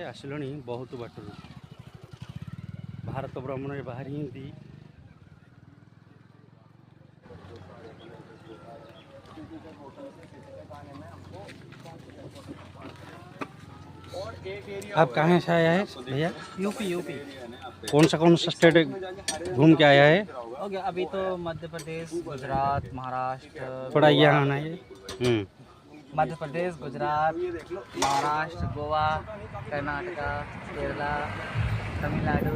आसिलणी बहुत बाटर भारत भ्रमण बाहरी आप कहाँ से आया है भैया? यूपी। कौन सा स्टेट घूम के आया है? हो गया अभी तो मध्य प्रदेश, गुजरात, महाराष्ट्र। थोड़ा यहाँ आना है। मध्य प्रदेश, गुजरात, महाराष्ट्र, गोवा, कर्नाटका, केरला, तमिलनाडु,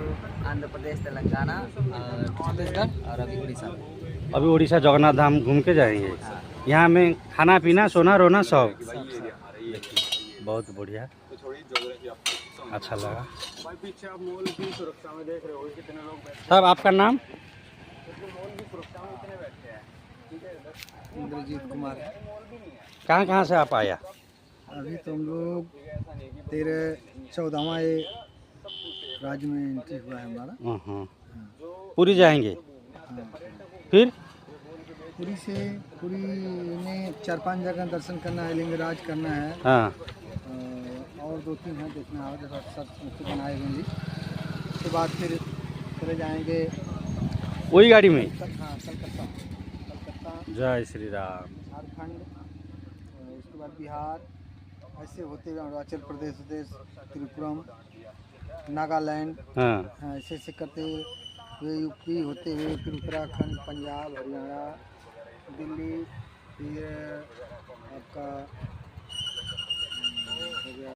आंध्र प्रदेश, तेलंगाना और छत्तीसगढ़ और अभी उड़ीसा में। अभी उड़ीसा जगन्नाथ धाम घूम के जाएंगे। यहाँ में खाना पीना सोना रोना सब। बहुत बढ़िया, अच्छा लगा। साहब आपका नाम? इंद्रजीत कुमार। कहाँ से आप आया? अभी तो हम लोग 14वां राज्य में एंट्री हुआ है हमारा। पूरी जाएंगे? फिर पूरी में 4-5 जगह दर्शन करना है, लिंगराज करना है। हाँ। और 2-3 है देखना है, जैसा सब बनाए होंगे। उसके बाद फिर चले जाएंगे वही गाड़ी में? हाँ, कलकत्ता। जय श्री राम। झारखंड, उसके बाद बिहार, ऐसे होते हुए अरुणाचल प्रदेश, त्रिपुरम, नागालैंड, हाँ ऐसे करते हुए यूपी होते हुए फिर उत्तराखंड, पंजाब, हरियाणा, दिल्ली, फिर आपका हो गया